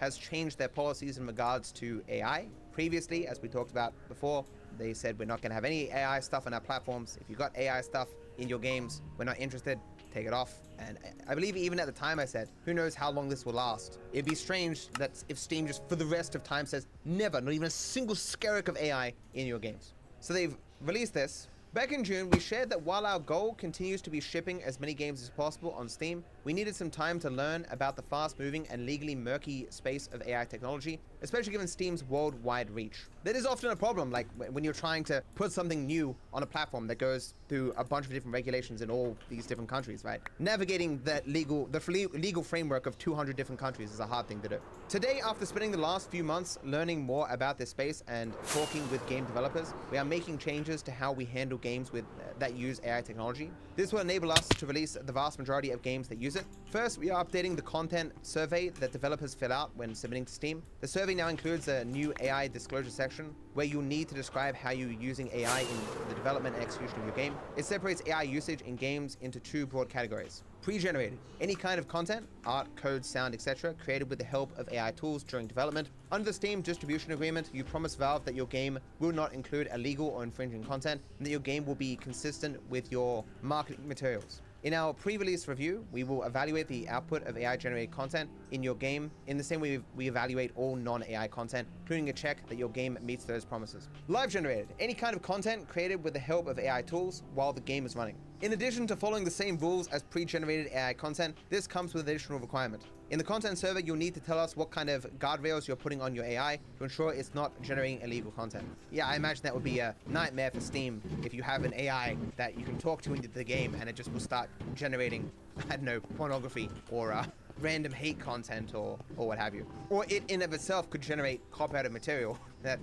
has changed their policies in regards to AI. Previously, as we talked about before, they said we're not going to have any AI stuff on our platforms. If you got AI stuff in your games, we're not interested. Take it off. And I believe even at the time I said, who knows how long this will last. It'd be strange that if Steam just for the rest of time says never, not even a single skerrick of AI in your games. So they've released this. Back in June, we shared that while our goal continues to be shipping as many games as possible on Steam, we needed some time to learn about the fast-moving and legally murky space of AI technology, especially given Steam's worldwide reach. That is often a problem, like when you're trying to put something new on a platform that goes through a bunch of different regulations in all these different countries, right? Navigating the legal framework of 200 different countries is a hard thing to do. Today, after spending the last few months learning more about this space and talking with game developers, we are making changes to how we handle games that use AI technology. This will enable us to release the vast majority of games that use it. First, we are updating the content survey that developers fill out when submitting to Steam. The survey now includes a new AI disclosure section where you'll need to describe how you're using AI in the development and execution of your game. It separates AI usage in games into two broad categories. Pre-generated, any kind of content, art, code, sound, etc., created with the help of AI tools during development. Under the Steam distribution agreement, you promise Valve that your game will not include illegal or infringing content, and that your game will be consistent with your marketing materials. In our pre-release review, we will evaluate the output of AI-generated content in your game in the same way we evaluate all non-AI content, including a check that your game meets those promises. Live-generated, any kind of content created with the help of AI tools while the game is running. In addition to following the same rules as pre-generated AI content, this comes with an additional requirement. In the content survey, you'll need to tell us what kind of guardrails you're putting on your AI to ensure it's not generating illegal content. Yeah, I imagine that would be a nightmare for Steam if you have an AI that you can talk to in the game and it just will start generating, I don't know, pornography or random hate content or what have you. Or it in of itself could generate copyrighted material that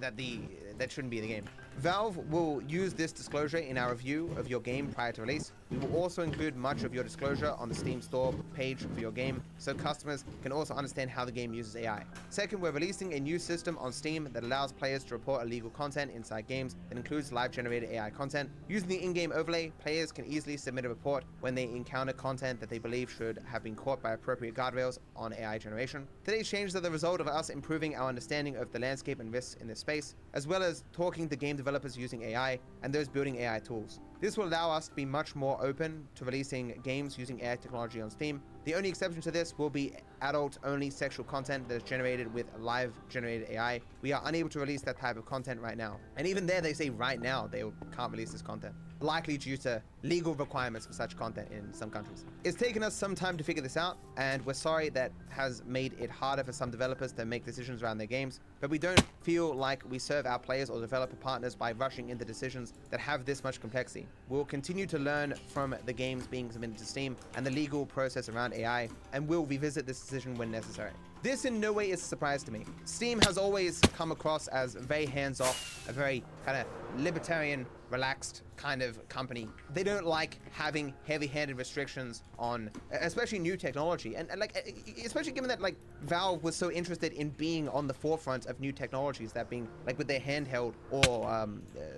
shouldn't be in the game. Valve will use this disclosure in our review of your game prior to release. We will also include much of your disclosure on the Steam store page for your game, so customers can also understand how the game uses AI. Second, we're releasing a new system on Steam that allows players to report illegal content inside games that includes live-generated AI content. Using the in-game overlay, players can easily submit a report when they encounter content that they believe should have been caught by appropriate guardrails on AI generation. Today's changes are the result of us improving our understanding of the landscape and risks in this space, as well as talking to game developers using AI and those building AI tools. This will allow us to be much more open to releasing games using AI technology on Steam. The only exception to this will be adult-only sexual content that is generated with live-generated AI. We are unable to release that type of content right now. And even there, they say right now they can't release this content, likely due to legal requirements for such content in some countries. It's taken us some time to figure this out, and we're sorry that has made it harder for some developers to make decisions around their games, but we don't feel like we serve our players or developer partners by rushing into decisions that have this much complexity. We'll continue to learn from the games being submitted to Steam and the legal process around AI, and we'll revisit this decision when necessary. This in no way is a surprise to me. Steam has always come across as very hands-off, a very kind of libertarian, relaxed kind of company. They don't like having heavy-handed restrictions on, especially new technology, and like, especially given that like Valve was so interested in being on the forefront of new technologies, that being like with their handheld or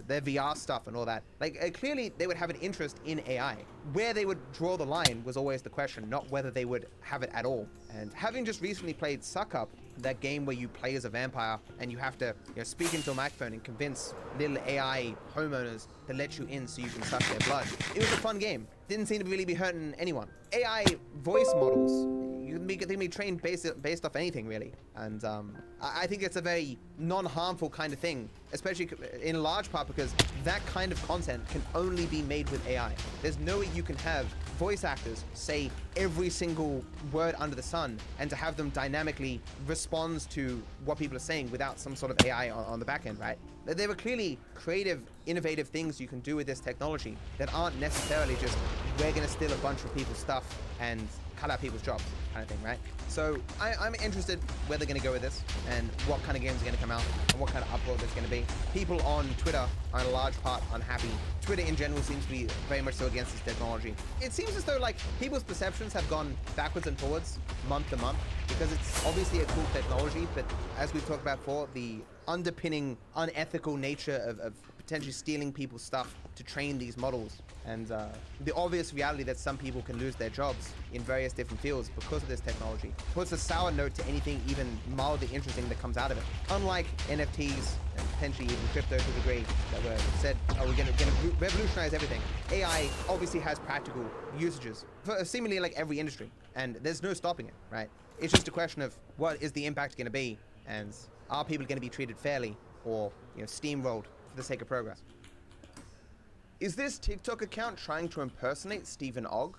their VR stuff and all that. Like clearly they would have an interest in AI. Where they would draw the line was always the question, not whether they would have it at all. And having just recently played Suck Up, that game where you play as a vampire and you have to speak into a microphone and convince little AI homeowners to let you in so you can suck their blood. It was a fun game. Didn't seem to really be hurting anyone. AI voice models, they can be trained based off anything really, and I think it's a very non-harmful kind of thing, especially in large part because that kind of content can only be made with AI. There's no way you can have voice actors say every single word under the sun and to have them dynamically respond to what people are saying without some sort of AI on the back end, right? There are clearly creative, innovative things you can do with this technology that aren't necessarily just, we're gonna steal a bunch of people's stuff and cut out people's jobs kind of thing, right? So I'm interested where they're gonna go with this and what kind of games are gonna come out and what kind of uproar there's gonna be. People on Twitter are in large part unhappy. Twitter in general seems to be very much so against this technology. It seems as though like people's perceptions have gone backwards and forwards month to month because it's obviously a cool technology, but as we've talked about before, the underpinning unethical nature of potentially stealing people's stuff to train these models. And the obvious reality that some people can lose their jobs in various different fields because of this technology puts a sour note to anything even mildly interesting that comes out of it. Unlike NFTs and potentially even crypto to a degree that were said, oh, we're going to revolutionize everything. AI obviously has practical usages for seemingly like every industry, and there's no stopping it, right? It's just a question of what is the impact going to be, and are people going to be treated fairly or, steamrolled for the sake of progress? Is this TikTok account trying to impersonate Stephen Ogg?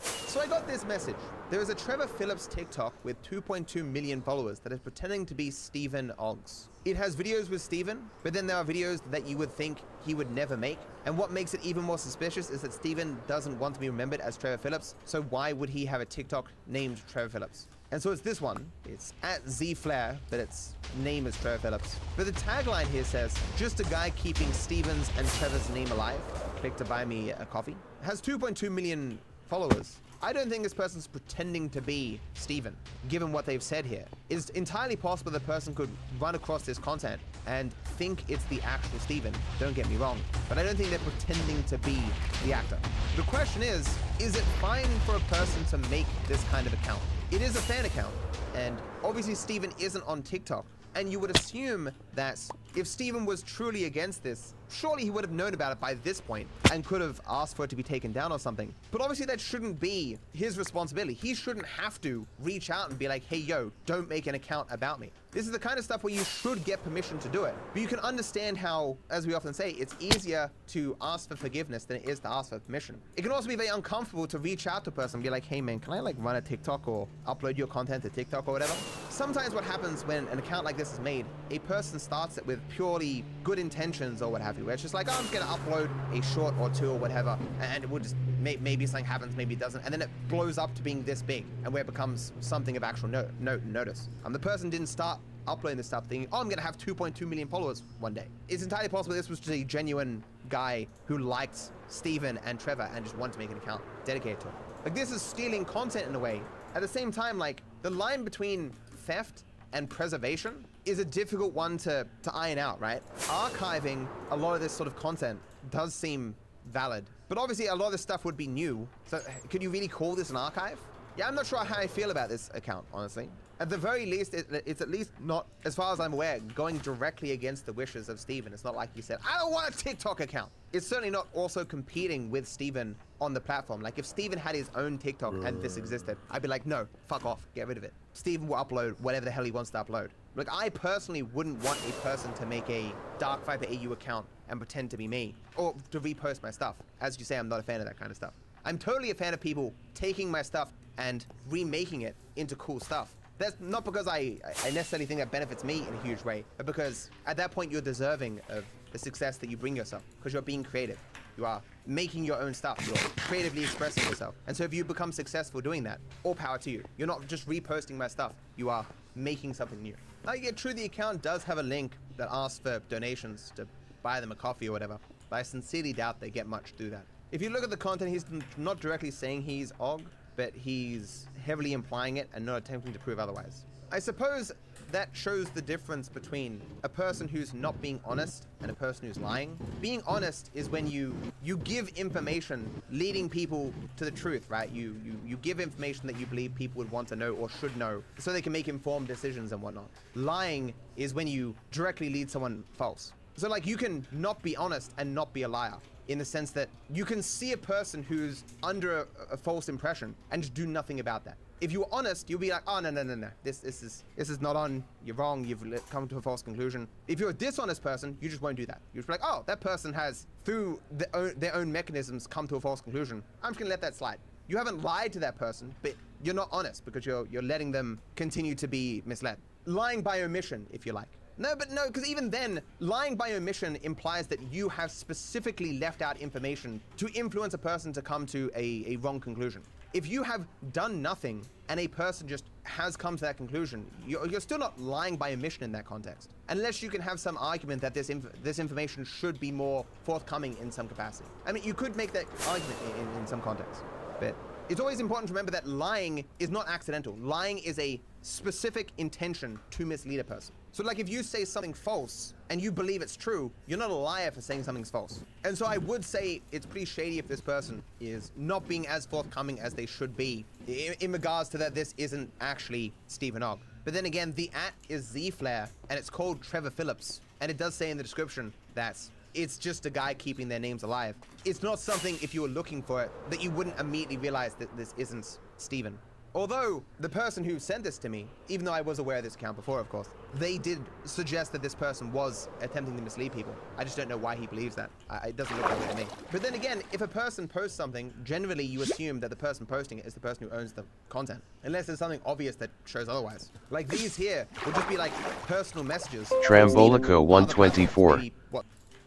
So I got this message. There is a Trevor Phillips TikTok with 2.2 million followers that is pretending to be Stephen Oggs. It has videos with Stephen, but then there are videos that you would think he would never make. And what makes it even more suspicious is that Stephen doesn't want to be remembered as Trevor Phillips, so why would he have a TikTok named Trevor Phillips? And so it's this one. It's at @ZFlair, but its name is Trevor Phillips. But the tagline here says, just a guy keeping Stephen's and Trevor's name alive. Click to buy me a coffee. It has 2.2 million followers. I don't think this person's pretending to be Stephen, given what they've said here. It's entirely possible the person could run across this content and think it's the actual Stephen, don't get me wrong, but I don't think they're pretending to be the actor. The question is it fine for a person to make this kind of account? It is a fan account, and obviously Stephen isn't on TikTok, and you would assume that if Stephen was truly against this, surely he would have known about it by this point and could have asked for it to be taken down or something. But obviously that shouldn't be his responsibility. He shouldn't have to reach out and be like, hey, yo, don't make an account about me. This is the kind of stuff where you should get permission to do it. But you can understand how, as we often say, it's easier to ask for forgiveness than it is to ask for permission. It can also be very uncomfortable to reach out to a person and be like, hey man, can I run a TikTok or upload your content to TikTok or whatever? Sometimes what happens when an account like this is made, a person starts it with purely good intentions or what have you, where it's just like, oh, I'm just gonna upload a short or two or whatever, and it will just, maybe something happens, maybe it doesn't, and then it blows up to being this big, and where it becomes something of actual notice. The person didn't start uploading this stuff thinking, oh, I'm gonna have 2.2 million followers one day. It's entirely possible this was just a genuine guy who liked Stephen and Trevor and just wanted to make an account dedicated to him. This is stealing content in a way. At the same time, the line between theft and preservation is a difficult one to iron out, right? Archiving a lot of this sort of content does seem valid, but obviously a lot of this stuff would be new. So could you really call this an archive? Yeah, I'm not sure how I feel about this account, honestly. At the very least, it's at least not, as far as I'm aware, going directly against the wishes of Stephen. It's not like he said, I don't want a TikTok account. It's certainly not also competing with Stephen on the platform. If Stephen had his own TikTok and this existed, I'd be like, no, fuck off, get rid of it. Stephen will upload whatever the hell he wants to upload. I personally wouldn't want a person to make a Dark Viper AU account and pretend to be me, or to repost my stuff. As you say, I'm not a fan of that kind of stuff. I'm totally a fan of people taking my stuff and remaking it into cool stuff. That's not because I necessarily think that benefits me in a huge way, but because at that point you're deserving of the success that you bring yourself, because you're being creative. You are making your own stuff. You're creatively expressing yourself. And so if you become successful doing that, all power to you. You're not just reposting my stuff. You are making something new. Yeah, true, the account does have a link that asks for donations to buy them a coffee or whatever, but I sincerely doubt they get much through that. If you look at the content, he's not directly saying he's Ogg, but he's heavily implying it and not attempting to prove otherwise. I suppose that shows the difference between a person who's not being honest and a person who's lying. Being honest is when you give information leading people to the truth, right? You give information that you believe people would want to know or should know so they can make informed decisions and whatnot. Lying is when you directly lead someone false. So you can not be honest and not be a liar, in the sense that you can see a person who's under a false impression and just do nothing about that. If you're honest, you'll be like, oh, no. This is not on. You're wrong. You've come to a false conclusion. If you're a dishonest person, you just won't do that. You just be like, oh, that person has, through their own mechanisms, come to a false conclusion. I'm just gonna let that slide. You haven't lied to that person, but you're not honest because you're letting them continue to be misled. Lying by omission, if you like. No, because even then, lying by omission implies that you have specifically left out information to influence a person to come to a wrong conclusion. If you have done nothing and a person just has come to that conclusion, you're still not lying by omission in that context, unless you can have some argument that this information should be more forthcoming in some capacity. I mean, you could make that argument in some context, but it's always important to remember that lying is not accidental. Lying is a specific intention to mislead a person. So like if you say something false and you believe it's true, you're not a liar for saying something's false. And so I would say it's pretty shady if this person is not being as forthcoming as they should be in regards to that this isn't actually Stephen Ogg. But then again, the is Zflare and it's called Trevor Phillips. And it does say in the description that it's just a guy keeping their names alive. It's not something, if you were looking for it, that you wouldn't immediately realize that this isn't Stephen. Although the person who sent this to me, even though I was aware of this account before, of course, they did suggest that this person was attempting to mislead people. I just don't know why he believes that. It doesn't look that way to me. But then again, if a person posts something, generally you assume that the person posting it is the person who owns the content. Unless there's something obvious that shows otherwise. Like these here will just be like personal messages. Trambolico 124.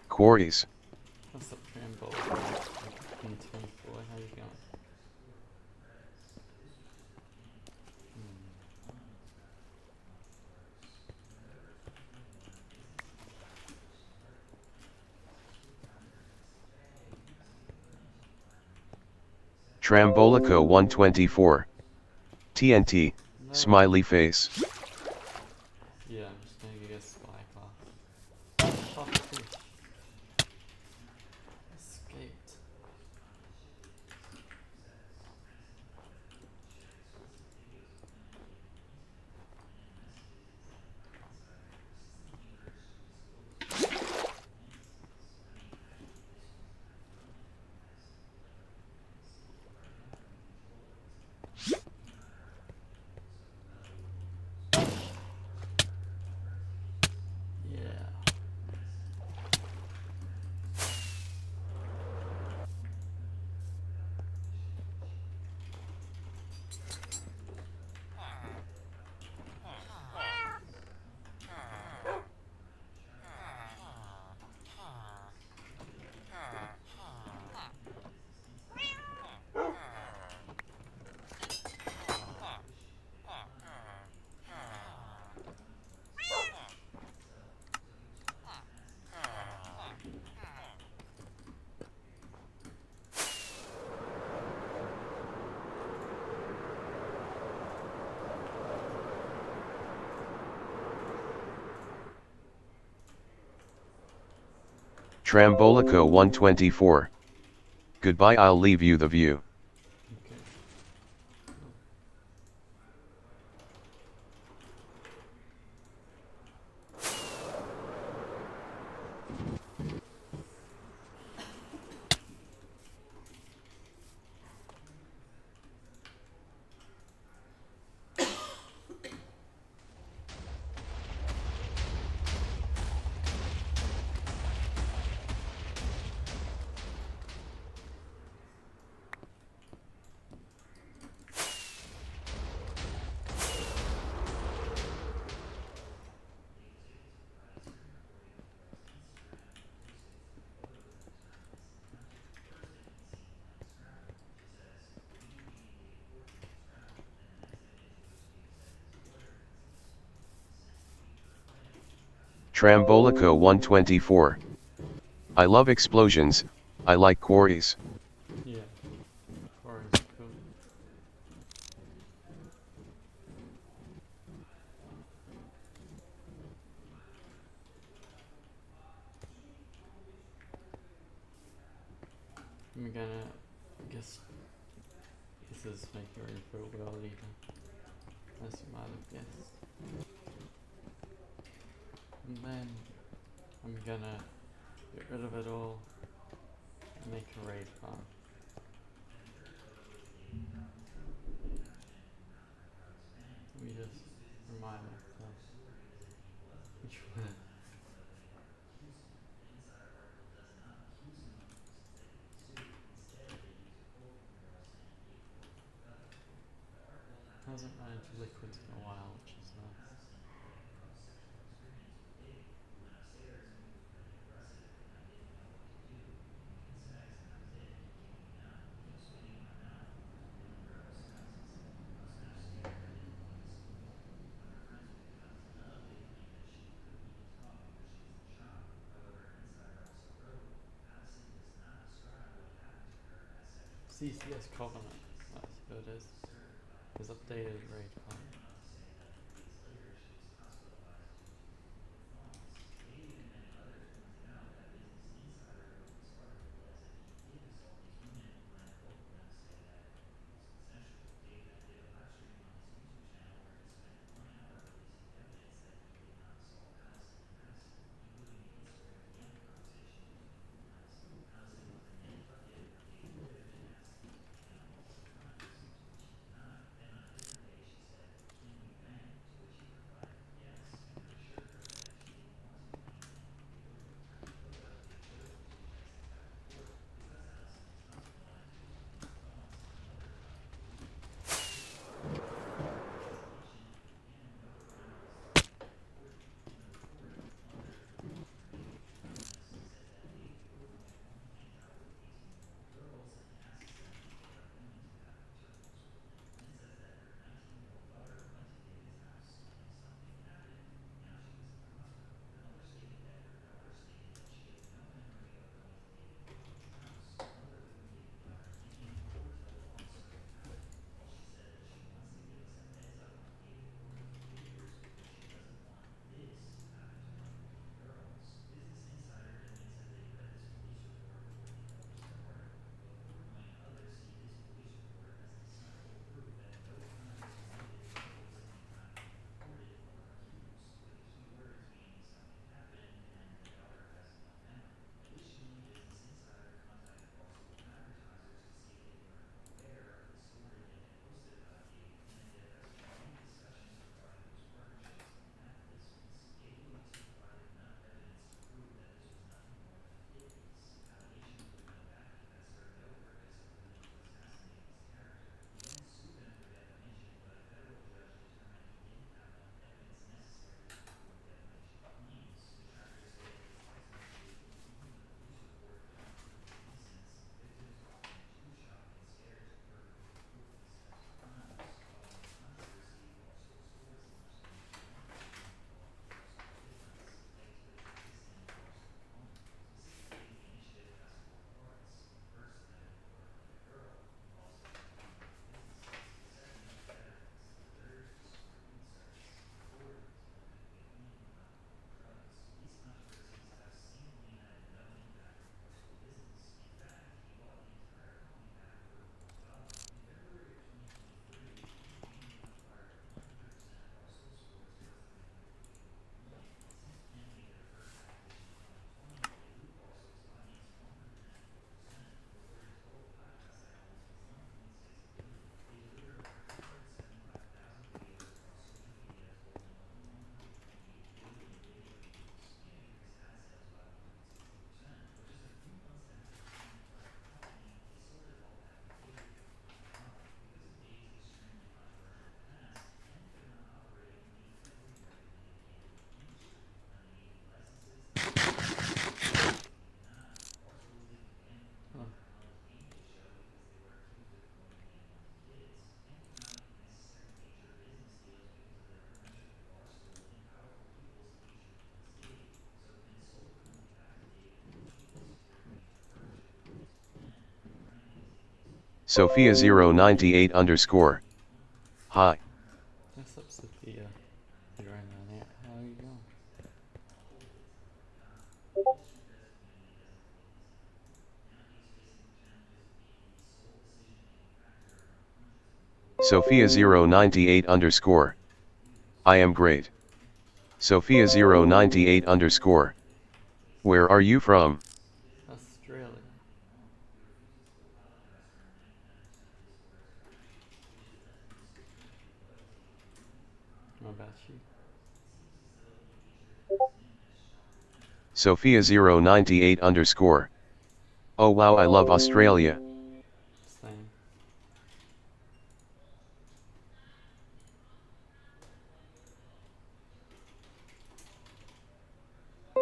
Quarries. What's up, Trambolico 124? How you going? Trambolico 124. TNT. No. Smiley face. Yeah, I'm just gonna get a spy class. Shot fish. Escaped. Yeah. Trambolico 124. Goodbye, I'll leave you the view. Okay. Trambolico 124. I love explosions, I like quarries. Yeah. Quarries are cool. I'm gonna guess this is make your info well either, as you might have guessed. And then I'm gonna get rid of it all and make a raid farm. Let me just remind myself which one. Hasn't run into liquids in a while, which is nice. CCS Covenant, that's who it is. His updated raid farm. Sophia098 underscore. Hi. What's up, Sophia? You're right on it. How are you going? Sophia098 underscore. I am great. Sophia098 underscore. Where are you from? Australia. What about you? Sophia098 underscore. Oh wow, I love Australia. Same.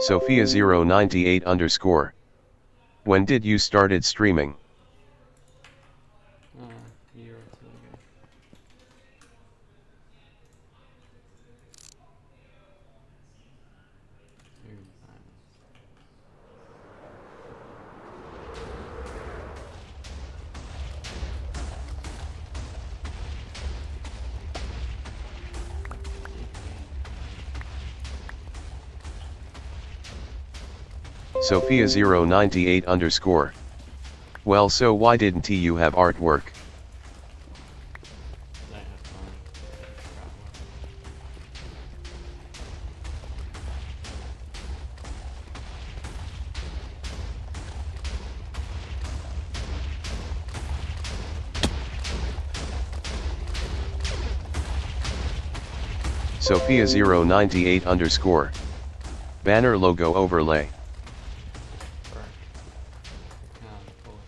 Sophia098 underscore. When did you started streaming? A year or two ago. Ooh, diamonds. Sophia098 underscore. Well, so why didn't you have artwork? I have fun. Sophia098 underscore. Banner logo overlay. Burn. Cool.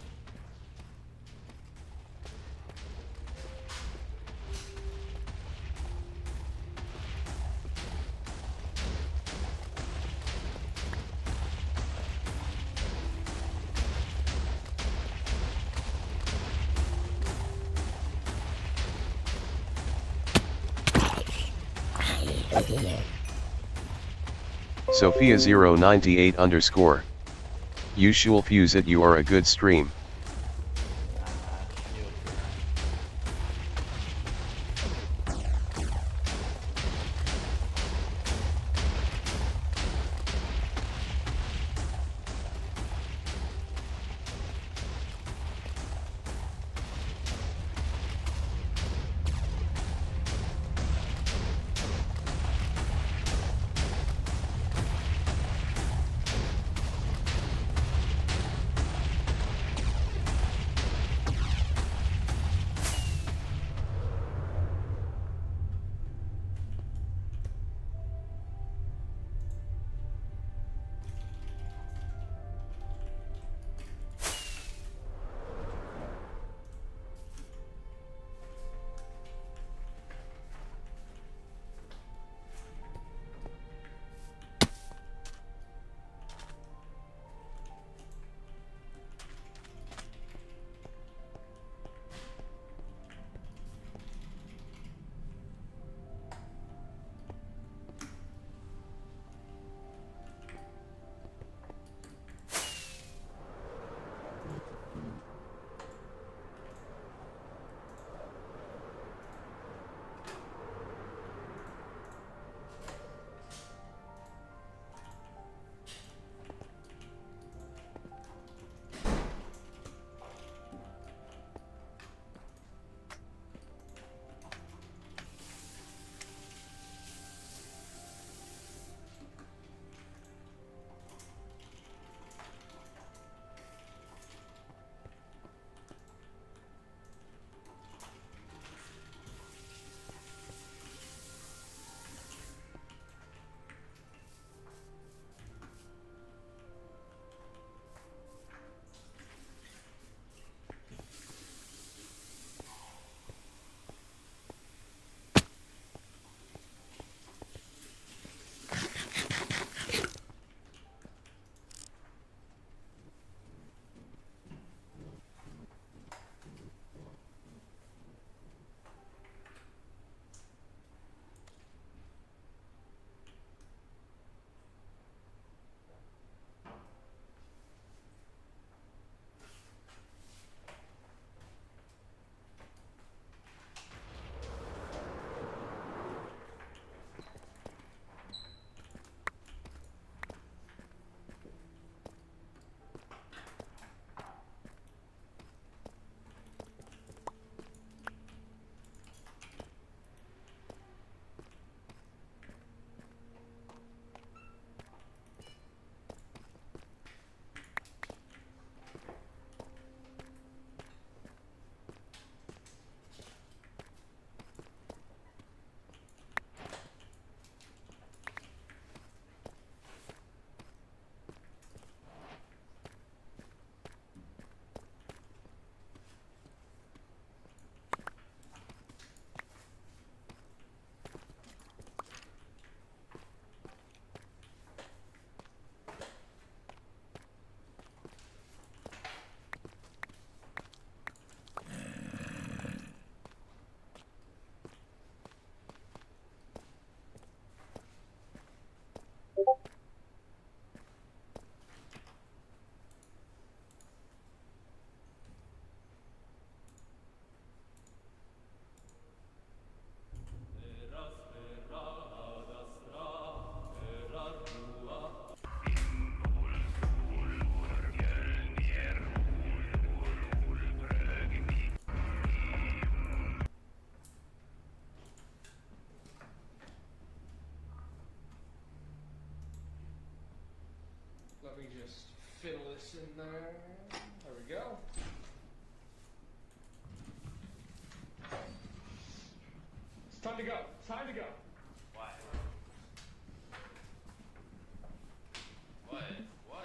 Sophia098 underscore. You should fuse it, you are a good stream. You'll be right. Let me just fiddle this in there. There we go. It's time to go. It's time to go. What? What? What?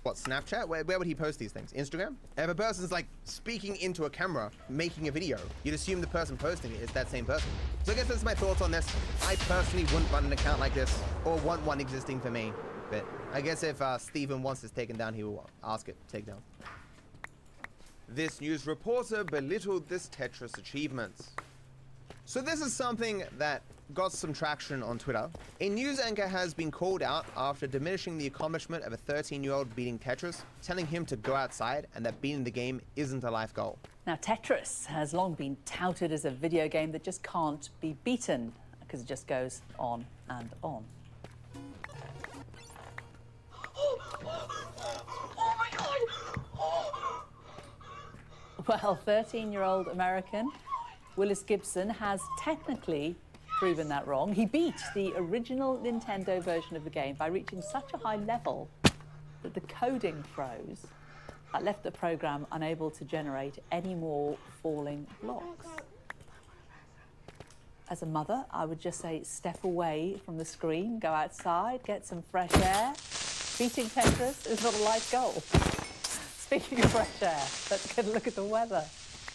What, Snapchat? Where would he post these things? Instagram? If a person's like speaking into a camera, making a video, you'd assume the person posting it is that same person. So I guess that's my thoughts on this. I personally wouldn't run an account like this or want one existing for me. But I guess if Steven wants this taken down, he will ask it take down. This news reporter belittled this Tetris achievements. So this is something that got some traction on Twitter. A news anchor has been called out after diminishing the accomplishment of a 13-year-old beating Tetris, telling him to go outside and that beating the game isn't a life goal. Now, Tetris has long been touted as a video game that just can't be beaten because it just goes on and on. Oh my God! Well, 13-year-old American Willis Gibson has technically proven that wrong. He beat the original Nintendo version of the game by reaching such a high level that the coding froze. That left the program unable to generate any more falling blocks. As a mother, I would just say step away from the screen, go outside, get some fresh air. Beating Tetris is not a life goal. Speaking of fresh air, let's get a look at the weather.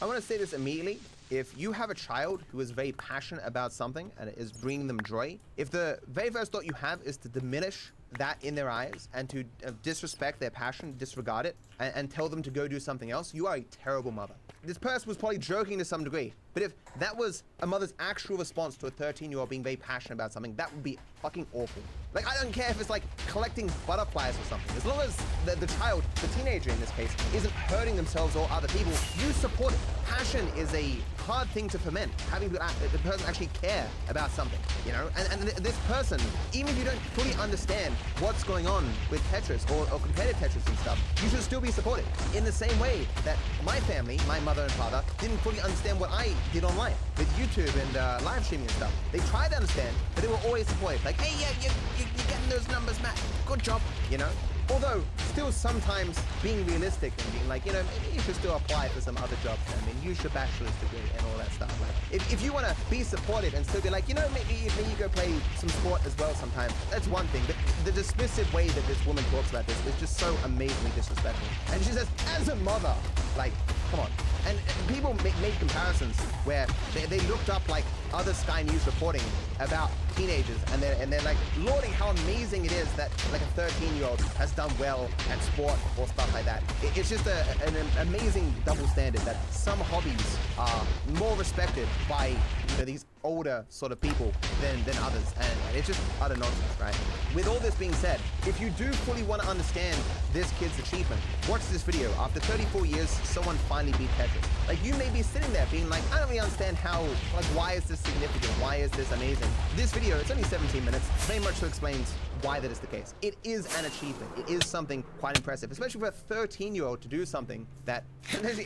I want to say this immediately. If you have a child who is very passionate about something and it is bringing them joy, if the very first thought you have is to diminish that in their eyes and to disrespect their passion, disregard it, and tell them to go do something else, you are a terrible mother. This person was probably joking to some degree, but if that was a mother's actual response to a 13-year-old being very passionate about something, that would be fucking awful. Like, I don't care if it's like collecting butterflies or something. As long as the child, the teenager in this case, isn't hurting themselves or other people, you support it. Passion is a hard thing to ferment, having the person actually care about something, you know? And this person, even if you don't fully understand what's going on with Tetris or competitive Tetris and stuff, you should still be supported. In the same way that my family, my mother and father, didn't fully understand what I did online with YouTube and live streaming and stuff. They tried to understand, but they were always supportive. Like, hey, yeah, you're getting those numbers, Matt. Good job, you know? Although, still sometimes being realistic and being like, you know, maybe you should still apply for some other jobs. I mean, use your bachelor's degree and all that stuff. Like, if you want to be supportive and still be like, you know, maybe you go play some sport as well sometime, that's one thing. But the dismissive way that this woman talks about this is just so amazingly disrespectful. And she says, as a mother, like, come on. And people made comparisons where they looked up like other Sky News reporting about teenagers and they're like lauding how amazing it is that like a 13-year-old has done well at sport or stuff like that. It's just an amazing double standard that some hobbies are more respected by, you know, these older sort of people than others, and it's just utter nonsense, right? With all this being said, if you do fully want to understand this kid's achievement, watch this video. After 34 years, someone finally beat Tetris. Like, you may be sitting there being like, I don't really understand how, like, why is this significant? Why is this amazing? This video, it's only 17 minutes, very much so explains why that is the case. It is an achievement. It is something quite impressive, especially for a 13-year-old to do something that,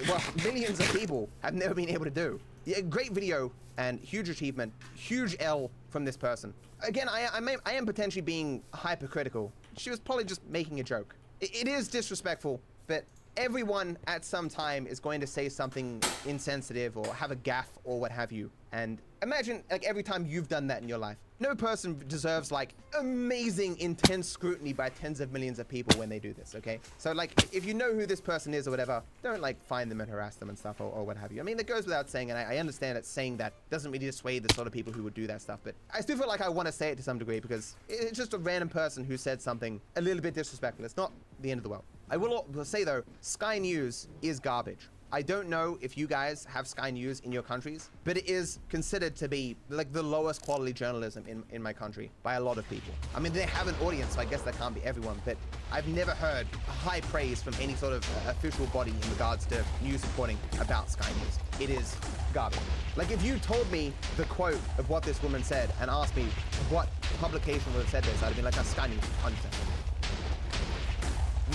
well, millions of people have never been able to do. Yeah, great video and huge achievement, huge L from this person. Again, I am potentially being hypercritical. She was probably just making a joke. It is disrespectful, but everyone at some time is going to say something insensitive or have a gaffe or what have you. And imagine like every time you've done that in your life. No person deserves like amazing intense scrutiny by tens of millions of people when they do this, okay? So like if you know who this person is or whatever, don't like find them and harass them and stuff or what have you. I mean, that goes without saying, and I understand that saying that doesn't really dissuade the sort of people who would do that stuff, but I still feel like I want to say it to some degree because it's just a random person who said something a little bit disrespectful. It's not the end of the world. I will say though, Sky News is garbage. I don't know if you guys have Sky News in your countries, but it is considered to be like the lowest quality journalism in my country by a lot of people. I mean, they have an audience, so I guess that can't be everyone, but I've never heard high praise from any sort of official body in regards to news reporting about Sky News. It is garbage. Like, if you told me the quote of what this woman said and asked me what publication would have said this, I'd have been like, that's Sky News, 100%.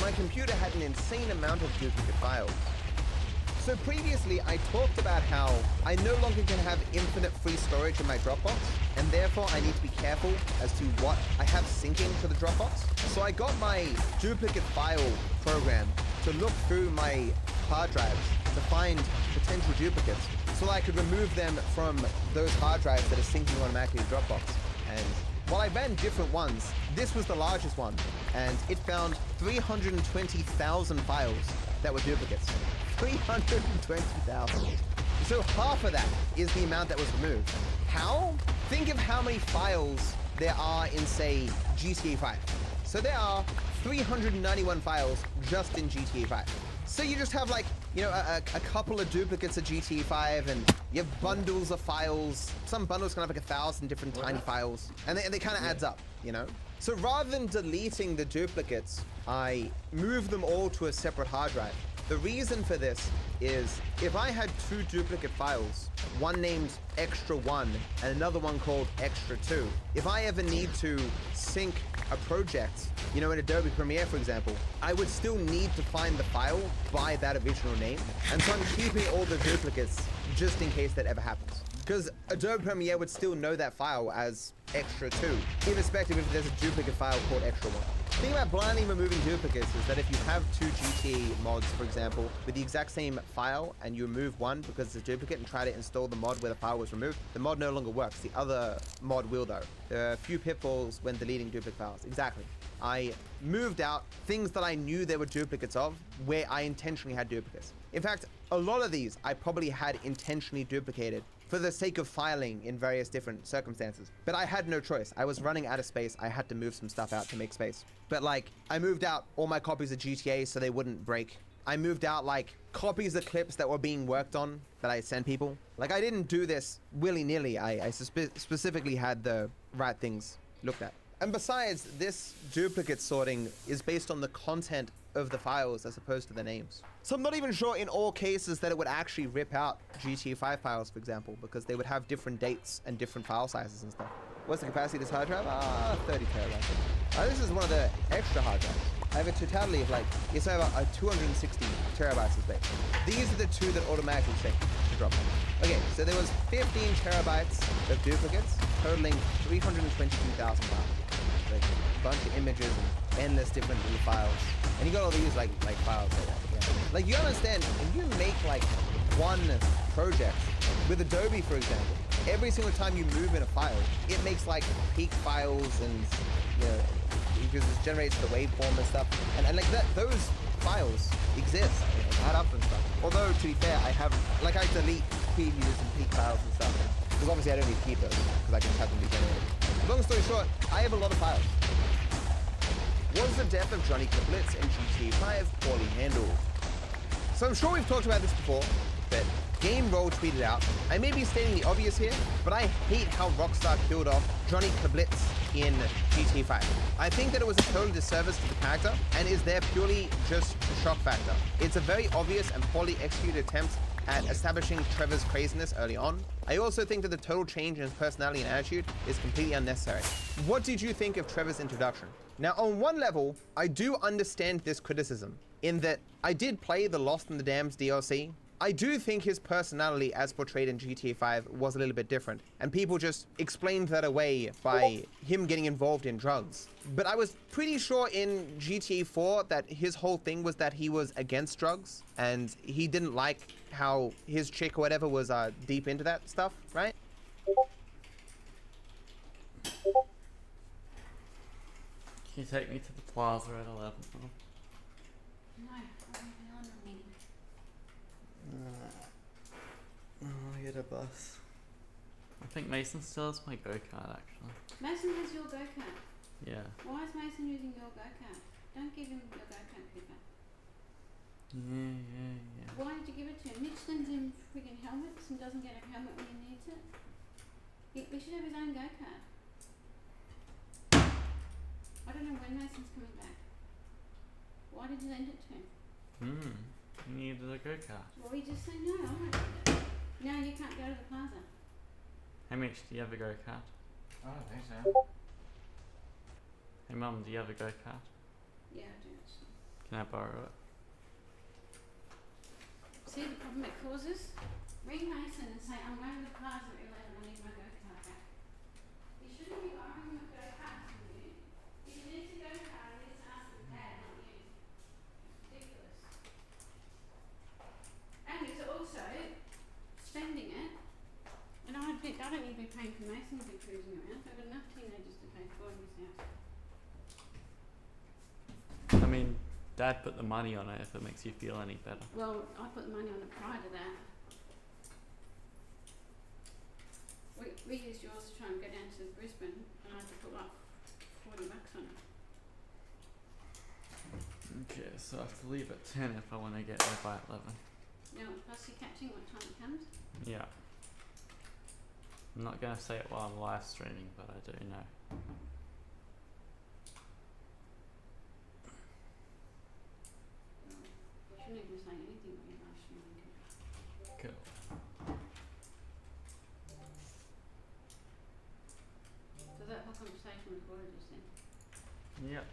My computer had an insane amount of duplicate files. So previously, I talked about how I no longer can have infinite free storage in my Dropbox, and therefore I need to be careful as to what I have syncing to the Dropbox. So I got my duplicate file program to look through my hard drives to find potential duplicates, so I could remove them from those hard drives that are syncing automatically to Dropbox. And while I ran different ones, this was the largest one, and it found 320,000 files that were duplicates. 320,000. So half of that is the amount that was removed. How? Think of how many files there are in, say, GTA 5. So there are 391 files just in GTA 5. So you just have like, you know, a couple of duplicates of GTA 5, and you have bundles of files. Some bundles can have like 1,000 different tiny files, and they kind of adds up, you know? So rather than deleting the duplicates, I moved them all to a separate hard drive. The reason for this is if I had two duplicate files, one named Extra 1 and another one called Extra 2, if I ever need to sync a project, you know, in Adobe Premiere, for example, I would still need to find the file by that original name. And so I'm keeping all the duplicates just in case that ever happens. Because Adobe Premiere would still know that file as Extra 2, irrespective if there's a duplicate file called Extra 1. The thing about blindly removing duplicates is that if you have two GTA mods, for example, with the exact same file, and you remove one because it's a duplicate and try to install the mod where the file was removed, the mod no longer works. The other mod will though. There are a few pitfalls when deleting duplicate files. Exactly. I moved out things that I knew there were duplicates of where I intentionally had duplicates. In fact, a lot of these I probably had intentionally duplicated for the sake of filing in various different circumstances. But I had no choice. I was running out of space. I had to move some stuff out to make space. But like, I moved out all my copies of GTA so they wouldn't break. I moved out like copies of clips that were being worked on that I sent people. Like, I didn't do this willy-nilly. I specifically had the right things looked at. And besides, this duplicate sorting is based on the content of the files as opposed to the names. So I'm not even sure in all cases that it would actually rip out GTA 5 files, for example, because they would have different dates and different file sizes and stuff. What's the capacity of this hard drive? 30 terabytes. This is one of the extra hard drives. I have a totality of like, yes, I have a 260 terabytes of space. These are the two that automatically sync to Dropbox. Okay, so there was 15 terabytes of duplicates, totaling 322,000 files. Like a bunch of images and endless different little files. And you got all these like files like that. Yeah. Like, you understand, if you make like one project with Adobe, for example, every single time you move in a file, it makes like peak files and, you know, because it generates the waveform and stuff. And like that, those files exist, you know, add up and stuff. Although, to be fair, I delete previews and peak files and stuff. Because obviously I don't need to keep those, because I can have them be generated. Long story short, I have a lot of files. Was the death of Johnny Cablitz in GTA 5 poorly handled? So I'm sure we've talked about this before, but Game Roll tweeted out, I may be stating the obvious here, but I hate how Rockstar killed off Johnny Cablitz in GTA 5. I think that it was a total disservice to the character, and is there purely just a shock factor. It's a very obvious and poorly executed attempt at establishing Trevor's craziness early on. I also think that the total change in his personality and attitude is completely unnecessary. What did you think of Trevor's introduction? Now, on one level, I do understand this criticism, in that I did play the Lost in the Dams DLC. I do think his personality as portrayed in GTA 5 was a little bit different, and people just explained that away by him getting involved in drugs. But I was pretty sure in GTA 4 that his whole thing was that he was against drugs, and he didn't like how his chick or whatever was deep into that stuff, right? Can you take me to the plaza at 11? No, I'm on a meeting. I get a bus. I think Mason still has my go-kart, actually. Mason has your go-kart. Yeah. Why is Mason using your go-kart? Don't give him your go-kart, Cooper. Yeah. Why did you give it to sends him friggin' helmets and doesn't get a helmet when he needs it? He should have his own go-kart. I don't know when Mason's coming back. Why did you lend it to him? He needed a go-kart. Well, he just said no, I won't lend it. No, you can't go to the plaza. Hey Mitch, do you have a go-kart? I don't think so. Hey Mum, do you have a go-kart? Yeah, I do actually. Can I borrow it? See the problem it causes? Ring Mason and say, I'm going to the plaza at 11, I need my go-kart back. You shouldn't be borrowing a go-kart from you. If you need to go-kart, you need to ask the dad, not you. Ridiculous. And it's also spending it. And I don't need to be paying for Mason to be cruising around. I've got enough teenagers to pay for in this house. I mean, Dad put the money on it if it makes you feel any better. Well, I put the money on it prior to that. We used yours to try and go down to Brisbane and I had to put like $40 on it. Okay, so I have to leave at 10 if I want to get there by 11. Now, plus you're catching what time it comes? Yeah. I'm not going to say it while I'm live streaming, but I do know. You shouldn't even say anything when you're live streaming. Cool. So that whole conversation recorded just then. Yep.